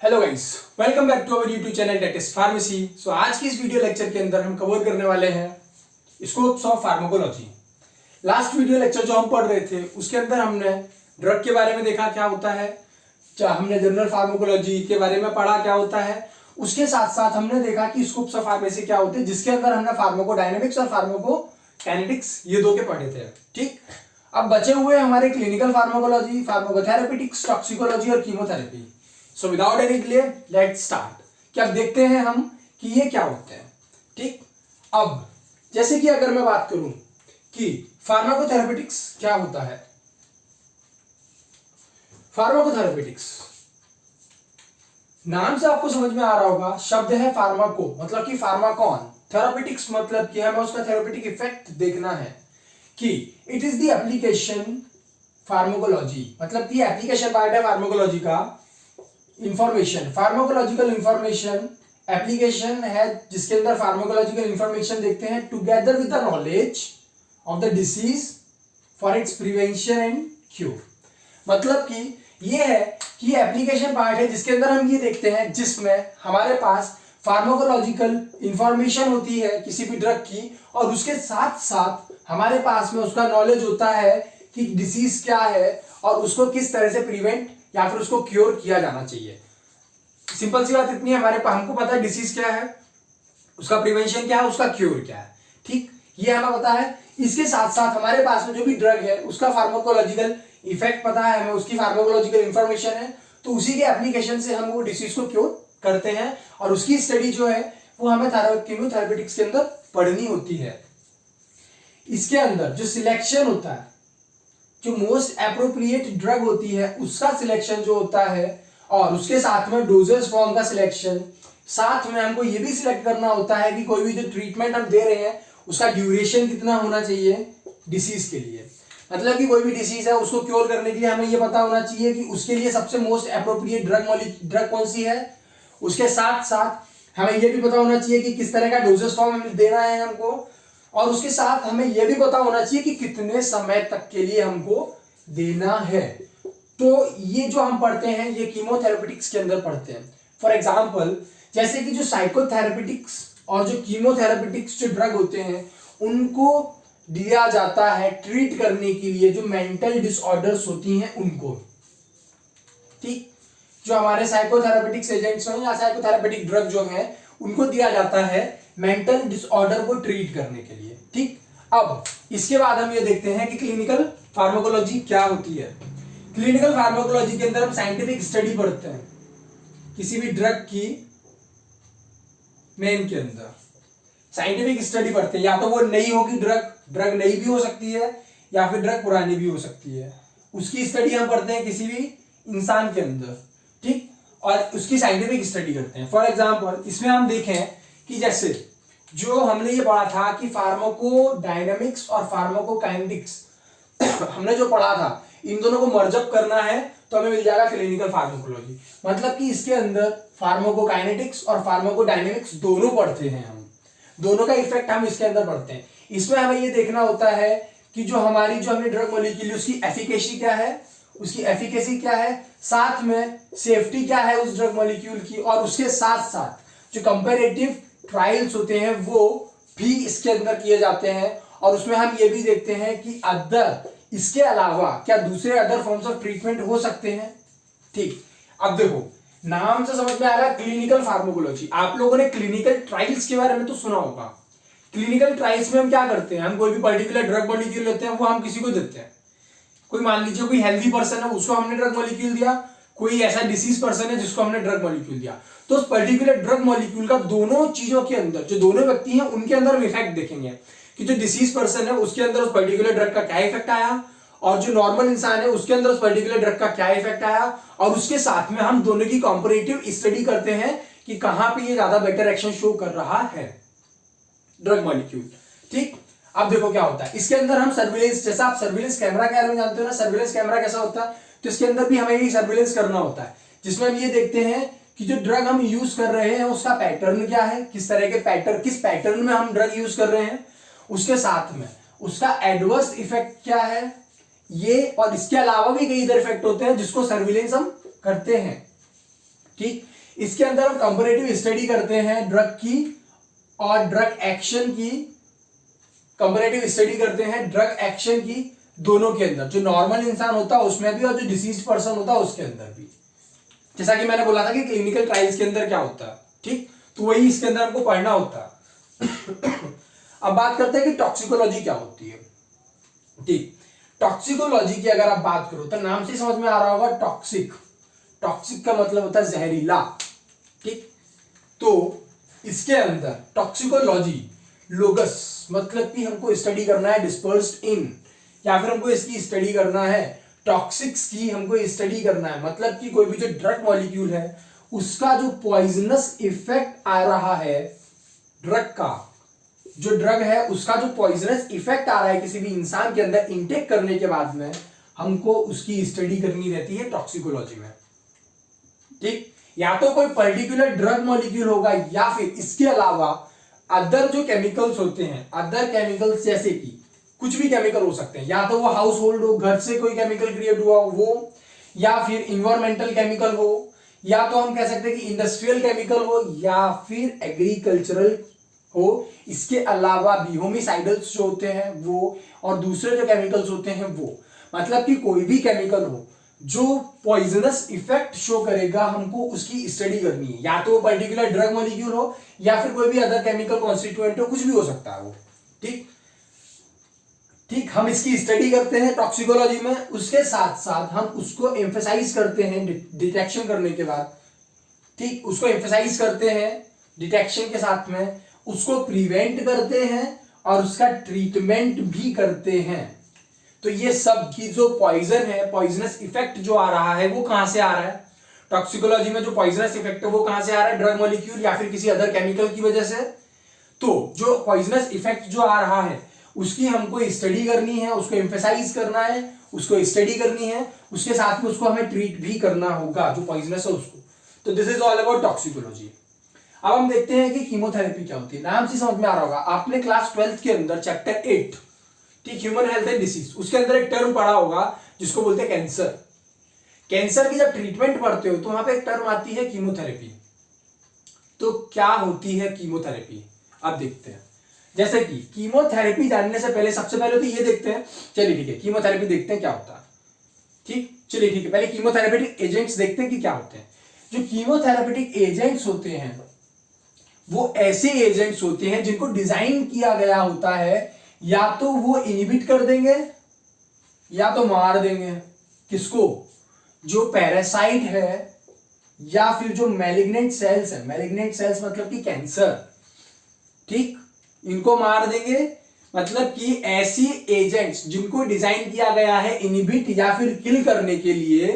Hello guys, welcome back to our YouTube channel that is pharmacy. So आज की इस video lecture के अंदर हम कवर करने वाले हैं scopes of pharmacology. Last video lecture जो हम पढ़ रहे थे उसके अंदर हमने ड्रग के बारे में देखा क्या होता है, हमने जनरल फार्माकोलॉजी के बारे में पढ़ा क्या होता है, उसके साथ साथ हमने देखा कि स्कोप्स ऑफ फार्मेसी क्या होते हैं, जिसके अंदर हमने फार्माकोडायनेमिक्स और फार्माकोकाइनेटिक्स ये दो के पढ़े थे। ठीक, अब बचे हुए हमारे क्लिनिकल फार्माकोलॉजी, फार्माकोथेरेपेटिक्स, टॉक्सिकोलॉजी और chemotherapy. So without any delay let's start. कि अब देखते हैं हम कि ये क्या होते हैं। ठीक, अब जैसे कि अगर मैं बात करूं कि फार्माकोथेरेपेटिक्स क्या होता है। फार्माकोथेरेपेटिक्स नाम से आपको समझ में आ रहा होगा, शब्द है फार्माको मतलब कि फार्माकॉन, थेरापेटिक्स मतलब कि हमें उसका थेरापेटिक इफेक्ट देखना है कि it is the application pharmacology मतलब कि एप्लीकेशन पार्ट है फार्माकोलॉजी का। इंफॉर्मेशन, फार्माकोलॉजिकल इंफॉर्मेशन एप्लीकेशन है जिसके अंदर फार्माकोलॉजिकल इंफॉर्मेशन देखते हैं together with the knowledge of the disease for its prevention and cure. मतलब कि ये है कि एप्लीकेशन पार्ट है जिसके अंदर हम ये देखते हैं जिसमें हमारे पास फार्माकोलॉजिकल इंफॉर्मेशन होती है किसी भी ड्रग की, और उसके साथ साथ हमारे पास में उसका नॉलेज होता है कि डिसीज क्या है और उसको किस तरह से प्रिवेंट या फिर उसको क्योर किया जाना चाहिए। सिंपल सी बात इतनी है, हमारे पास हमको पता है डिसीज क्या है, उसका प्रिवेंशन क्या है, उसका क्योर क्या है। ठीक, ये हमें पता है। इसके साथ साथ हमारे पास में जो भी ड्रग है उसका फार्माकोलॉजिकल इफेक्ट पता है हमें, उसकी फार्माकोलॉजिकल इंफॉर्मेशन है, तो उसी के एप्लीकेशन से हम वो डिसीज को क्योर करते हैं और उसकी स्टडी जो है वो हमें कीमोथेरेपेटिक्स के अंदर पढ़नी होती है। इसके अंदर जो सिलेक्शन होता है, जो मोस्ट एप्रोप्रिएट ड्रग होती है उसका सिलेक्शन जो होता है, और उसके साथ में डोजेस फॉर्म का सिलेक्शन, साथ में हमको ये भी सिलेक्ट करना होता है कि कोई भी जो ट्रीटमेंट हम दे रहे हैं उसका ड्यूरेशन कितना होना चाहिए डिसीज के लिए। मतलब कि कोई भी डिसीज है उसको क्योर करने के लिए हमें ये पता होना चाहिए कि उसके लिए सबसे मोस्ट एप्रोप्रिएट ड्रग कौन सी है। उसके साथ साथ हमें ये भी पता होना चाहिए कि किस तरह का डोजेस फॉर्म देना है हमको, और उसके साथ हमें यह भी पता होना चाहिए कि कितने समय तक के लिए हमको देना है। तो ये जो हम पढ़ते हैं ये कीमोथेरेपेटिक्स के अंदर पढ़ते हैं। फॉर एग्जांपल जैसे कि जो साइकोथेरेपेटिक्स और जो कीमोथेरेपेटिक्स जो ड्रग होते हैं उनको दिया जाता है ट्रीट करने के लिए जो मेंटल डिसऑर्डर्स होती हैं उनको। ठीक, जो हमारे साइकोथेरेपेटिक्स एजेंट्स हैं या साइकोथेरेपेटिक ड्रग जो है उनको दिया जाता है मेंटल डिसऑर्डर को ट्रीट करने के लिए। ठीक, अब इसके बाद हम ये देखते हैं कि क्लिनिकल फार्माकोलॉजी क्या होती है। क्लिनिकल फार्माकोलॉजी के अंदर हम साइंटिफिक स्टडी पढ़ते हैं किसी भी ड्रग की मेन के अंदर साइंटिफिक स्टडी पढ़ते हैं, या तो वो नई होगी ड्रग नई भी हो सकती है या फिर ड्रग पुरानी भी हो सकती है, उसकी स्टडी हम पढ़ते हैं किसी भी इंसान के अंदर। ठीक, और उसकी साइंटिफिक स्टडी करते हैं। फॉर एग्जांपल इसमें हम देखें कि जैसे जो हमने ये पढ़ा था कि फार्माकोडायनामिक्स और फार्माकोकाइनेटिक्स हमने जो पढ़ा था इन दोनों को मर्जअप करना है तो हमें मिल जाएगा क्लिनिकल फार्माकोलॉजी। मतलब कि इसके अंदर फार्माकोकाइनेटिक्स और फार्माकोडायनामिक्स दोनों पढ़ते हैं, हम दोनों का इफेक्ट हम इसके अंदर पढ़ते हैं। इसमें हमें ये देखना होता है कि जो हमने ड्रग मॉलिक्यूल उसकी एफिकेसी क्या है, साथ में सेफ्टी क्या है उस ड्रग मॉलिक्यूल की, और उसके साथ साथ जो कंपैरेटिव ट्रायल्स होते हैं वो भी इसके अंदर किए जाते हैं, और उसमें हम ये भी देखते हैं कि इसके अलावा क्या दूसरे अदर फॉर्म्स ऑफ ट्रीटमेंट हो सकते हैं। ठीक, अब देखो नाम से समझ में आ रहा है क्लिनिकल फार्माकोलॉजी। आप लोगों ने क्लिनिकल ट्रायल्स के बारे में तो सुना होगा। क्लिनिकल ट्रायल्स में हम क्या करते हैं, हम कोई भी पर्टिकुलर ड्रग मॉलिक्यूल लेते हैं, वो हम किसी को देते हैं। कोई मान लीजिए कोई हेल्दी पर्सन है उसको हमने ड्रग मॉलिक्यूल दिया, कोई ऐसा डिसीज पर्सन है जिसको हमने ड्रग मॉलिक्यूल दिया, तो उस पर्टिकुलर ड्रग मॉलिक्यूल का दोनों चीजों के अंदर जो दोनों व्यक्ति हैं उनके अंदर हम इफेक्ट देखेंगे कि जो डिसीज पर्सन है उसके अंदर उस पर्टिकुलर ड्रग का क्या इफेक्ट आया, और जो नॉर्मल इंसान है उसके अंदर उस पर्टिकुलर ड्रग का क्या इफेक्ट आया, और उसके साथ में हम दोनों की कंपैरेटिव स्टडी करते हैं कि कहां पे ये ज्यादा बेटर एक्शन शो कर रहा है ड्रग मॉलिक्यूल। ठीक, अब देखो क्या होता है इसके अंदर हम सर्विलेंस, जैसा आप सर्विलेंस कैमरा के बारे में जानते हो ना, सर्विलेंस कैमरा कैसा होता है, तो इसके अंदर भी हमें ये सर्विलेंस करना होता है जिसमें हम ये देखते हैं कि जो ड्रग हम यूज कर रहे हैं उसका पैटर्न क्या है, किस तरह के किस पैटर्न में हम ड्रग यूज कर रहे हैं, उसके साथ में उसका एडवर्स इफेक्ट क्या है ये, और इसके अलावा भी कई इधर इफेक्ट होते हैं जिसको सर्विलेंस हम करते हैं। ठीक, इसके अंदर हम कंपैरेटिव स्टडी करते हैं ड्रग की और ड्रग एक्शन की, कंपैरेटिव स्टडी करते हैं ड्रग एक्शन की दोनों के अंदर, जो नॉर्मल इंसान होता है उसमें भी और जो डिसीज पर्सन होता है उसके अंदर भी। जैसा कि मैंने बोला था कि क्लिनिकल ट्रायल्स के अंदर क्या होता है, ठीक, तो वही इसके अंदर हमको पढ़ना होता है। अब बात करते हैं कि टॉक्सिकोलॉजी क्या होती है। ठीक, टॉक्सिकोलॉजी की अगर आप बात करो तो नाम से समझ में आ रहा होगा टॉक्सिक, टॉक्सिक का मतलब होता है जहरीला। ठीक, तो इसके अंदर टॉक्सिकोलॉजी, लोगस मतलब कि हमको स्टडी करना है डिस्पर्स्ड इन, या फिर हमको इसकी स्टडी करना है टॉक्सिक्स की, हमको स्टडी करना है मतलब कि कोई भी जो ड्रग मॉलिक्यूल है उसका जो पॉइजनस इफेक्ट आ रहा है, ड्रग का जो ड्रग है उसका जो पॉइजनस इफेक्ट आ रहा है किसी भी इंसान के अंदर इनटेक करने के बाद में, हमको उसकी स्टडी करनी रहती है टॉक्सिकोलॉजी में। ठीक, या तो कोई पर्टिकुलर ड्रग मॉलिक्यूल होगा या फिर इसके अलावा अदर जो केमिकल्स होते हैं, अदर केमिकल्स जैसे कि कुछ भी केमिकल हो सकते हैं, या तो वो हाउस होल्ड हो, घर से कोई केमिकल क्रिएट हुआ हो वो, या फिर इन्वायरमेंटल केमिकल हो, या तो हम कह सकते हैं कि इंडस्ट्रियल केमिकल हो, या फिर एग्रीकल्चरल हो। इसके अलावा भी होमिसाइडल्स जो होते हैं वो, और दूसरे जो केमिकल्स होते हैं वो, मतलब कि कोई भी केमिकल हो जो पॉइजनस इफेक्ट शो करेगा, हमको उसकी स्टडी करनी है। या तो वो पर्टिकुलर ड्रग मॉलिक्यूल हो या फिर कोई भी अदर केमिकल कॉन्स्टिट्यूएंट हो, कुछ भी हो सकता है वो। ठीक ठीक, हम इसकी स्टडी करते हैं टॉक्सिकोलॉजी में। उसके साथ साथ हम उसको एम्फेसाइज करते हैं डिटेक्शन करने के बाद। ठीक, उसको एम्फेसाइज करते हैं डिटेक्शन के साथ में, उसको प्रिवेंट करते हैं और उसका ट्रीटमेंट भी करते हैं। तो ये सब की जो पॉइजन है, पॉइजनस इफेक्ट जो आ रहा है वो कहां से आ रहा है, टॉक्सिकोलॉजी में जो पॉइजनस इफेक्ट है वो कहां से आ रहा है, ड्रग मॉलिक्यूल या फिर किसी अदर केमिकल की वजह से। तो जो पॉइजनस इफेक्ट जो आ रहा है उसकी हमको स्टडी करनी है, उसको एम्फेसाइज करना है, उसको स्टडी करनी है, उसके साथ में उसको हमें ट्रीट भी करना होगा जो पॉइजनस है उसको। तो this is all about toxicology. अब हम देखते हैं कि कीमोथेरेपी क्या होती है। नाम से समझ में आ रहा होगा, आपने क्लास 12th के अंदर चैप्टर 8, ठीक, ह्यूमन हेल्थ एंड डिसीज, उसके अंदर एक टर्म पढ़ा होगा जिसको बोलते हैं कैंसर। कैंसर की जब ट्रीटमेंट पढ़ते हो तो वहां पे एक टर्म आती है कीमोथेरेपी। तो क्या होती है कीमोथेरेपी, अब देखते हैं। जैसे कि कीमोथेरेपी जानने से पहले सबसे पहले तो ये देखते हैं, चलिए ठीक है, कीमोथेरेपी देखते हैं क्या होता है। ठीक, चलिए ठीक है, पहले कीमोथेरेपेटिक एजेंट्स देखते हैं कि क्या होते हैं। जो कीमोथेरेपेटिक एजेंट्स होते हैं वो ऐसे एजेंट्स होते हैं जिनको डिजाइन किया गया होता है, या तो वो इनहिबिट कर देंगे या तो मार देंगे किसको, जो पैरासाइट है या फिर जो मैलिग्नेंट सेल्स है। मैलिग्नेंट सेल्स मतलब कि कैंसर, ठीक, इनको मार देंगे। मतलब कि ऐसी एजेंट्स जिनको डिजाइन किया गया है इनहिबिट या फिर किल करने के लिए,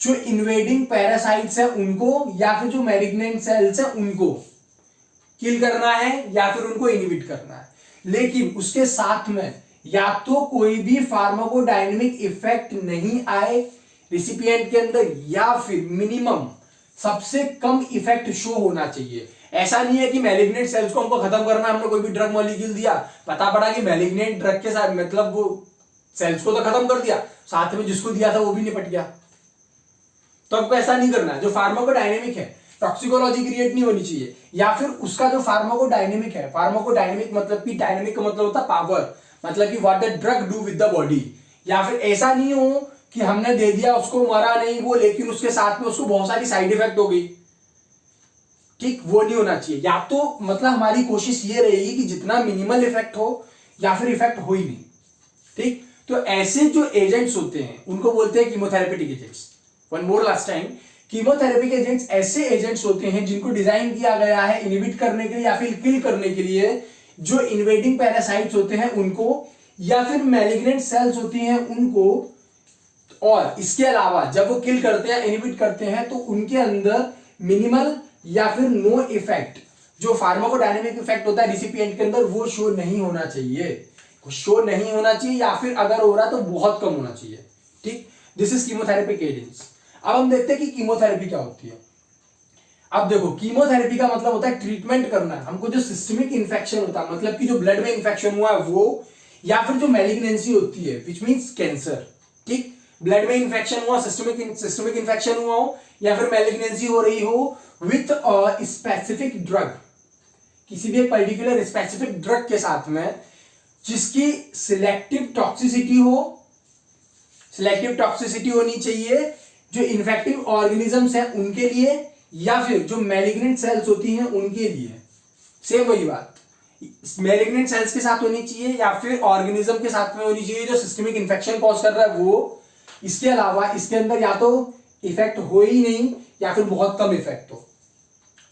जो इन्वेडिंग पैरासाइट्स है उनको या फिर जो मैलिग्नेंट सेल्स है उनको किल करना है या फिर उनको इनहिबिट करना है। लेकिन उसके साथ में या तो कोई भी फार्माकोडायनेमिक इफेक्ट नहीं आए रिसिपिएंट के अंदर, या फिर मिनिमम सबसे कम इफेक्ट शो होना चाहिए। ऐसा नहीं है कि मैलिग्नेंट सेल्स को हमको खत्म करना, हमने कोई भी ड्रग मॉलिक्यूल दिया, पता पड़ा कि मैलिग्नेंट ड्रग के साथ मतलब वो सेल्स को तो खत्म कर दिया, साथ में जिसको दिया था वो भी निपट गया। तो आपको ऐसा नहीं करना है। जो फार्माकोडायनेमिक है, टॉक्सिकोलॉजी क्रिएट नहीं होनी चाहिए, या फिर उसका जो फार्माकोडायनेमिक है, फार्माकोडायनेमिक मतलब कि डायनेमिक का मतलब होता है पावर, मतलब कि what the drug do with the body. या फिर ऐसा नहीं हो कि हमने दे दिया उसको, मरा नहीं वो, लेकिन उसके साथ में उसको बहुत सारी साइड इफेक्ट हो गई। ठीक, वो नहीं होना चाहिए। या तो मतलब हमारी कोशिश ये रहेगी कि जितना मिनिमल इफेक्ट हो या फिर इफेक्ट हो ही नहीं। ठीक, तो ऐसे जो एजेंट्स होते हैं उनको बोलते हैं chemotherapeutic agents. One more last time, chemotherapy के एजेंट्स ऐसे एजेंट्स होते हैं जिनको डिजाइन किया गया है इनहिबिट करने के लिए या फिर किल करने के लिए जो इन्वेडिंग पैरासाइट्स होते हैं उनको, या फिर मैलिग्नेंट सेल्स होती हैं उनको। और इसके अलावा जब वो किल करते हैं, इनहिबिट करते हैं, तो उनके अंदर मिनिमल या फिर नो इफेक्ट, जो फार्माकोडायनेमिक इफेक्ट होता है रिसिपिएंट के अंदर, वो शो नहीं होना चाहिए, शो नहीं होना चाहिए, या फिर अगर हो रहा तो बहुत कम होना चाहिए। ठीक, दिस इज कीमोथेरेपिक एजेंट्स। अब हम देखते हैं कि कीमोथेरेपी क्या होती है। अब देखो, कीमोथेरेपी का मतलब होता है ट्रीटमेंट करना है। हमको जो सिस्टमिक इन्फेक्शन होता है, मतलब कि जो ब्लड में इन्फेक्शन हुआ है वो, या फिर जो मैलिग्नेंसी होती है विच मीन्स कैंसर, ठीक, ब्लड में इन्फेक्शन हुआ, सिस्टमिक इन्फेक्शन हुआ हो, या फिर मैलिग्नेंसी हो रही हो विथ अ स्पेसिफिक ड्रग, किसी भी एक पर्टिकुलर स्पेसिफिक ड्रग के साथ में, जिसकी सिलेक्टिव टॉक्सिसिटी होनी चाहिए जो इन्फेक्टिव ऑर्गेनिजम्स हैं उनके लिए, या फिर जो मैलिग्नेंट सेल्स होती हैं उनके लिए। सेम वही बात, मैलिग्नेंट सेल्स के साथ होनी चाहिए या फिर ऑर्गेनिज्म के साथ में होनी चाहिए जो सिस्टमिक इन्फेक्शन कॉज कर रहा है वो। इसके अलावा इसके अंदर या तो इफेक्ट हो ही नहीं या फिर बहुत कम इफेक्ट हो,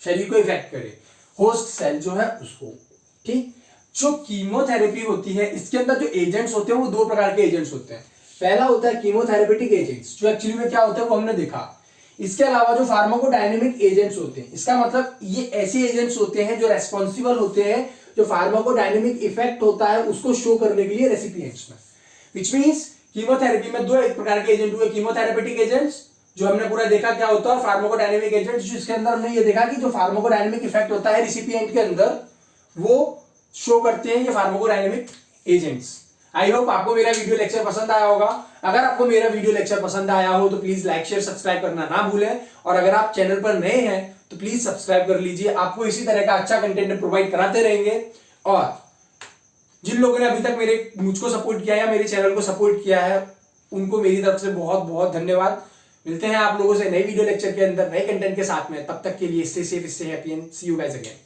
शरीर को इफेक्ट करे, होस्ट सेल जो है उसको। ठीक, जो कीमोथेरेपी होती है इसके अंदर जो एजेंट्स होते हैं वो दो प्रकार के एजेंट्स होते हैं। पहला होता है कीमोथेरेपेटिक एजेंट्स, जो एक्चुअली में क्या होता है वो हमने देखा। इसके अलावा जो फार्माकोडायनेमिक एजेंट्स होते हैं, इसका मतलब ये ऐसे एजेंट्स होते हैं जो रेस्पॉन्सिबल होते हैं जो फार्माकोडायनेमिक इफेक्ट होता है उसको शो करने के लिए रेसिपिएंट्स में। विच मींस कीमोथेरेपी में दो एक प्रकार के एजेंट हुए, कीमोथेरेपेटिक एजेंट्स जो हमने पूरा देखा क्या होता है, फार्माकोडायनेमिक एजेंट्स जिसके अंदर हमने ये देखा कि जो फार्माकोडायनेमिक इफेक्ट होता है रेसिपिएंट के अंदर वो शो करते हैं ये फार्माकोडायनेमिक एजेंट्स। आई होप आपको मेरा वीडियो लेक्चर पसंद आया होगा। अगर आपको मेरा वीडियो लेक्चर पसंद आया हो तो प्लीज लाइक शेयर सब्सक्राइब करना ना भूलें, और अगर आप चैनल पर नए हैं तो प्लीज सब्सक्राइब कर लीजिए। आपको इसी तरह का अच्छा कंटेंट प्रोवाइड कराते रहेंगे। और जिन लोगों ने अभी तक मुझको सपोर्ट किया या मेरे चैनल को सपोर्ट किया है उनको मेरी तरफ से बहुत बहुत धन्यवाद। मिलते हैं आप लोगों से नए वीडियो लेक्चर के अंदर नए कंटेंट के साथ में, तब तक के लिए stay safe, stay happy and see you guys again.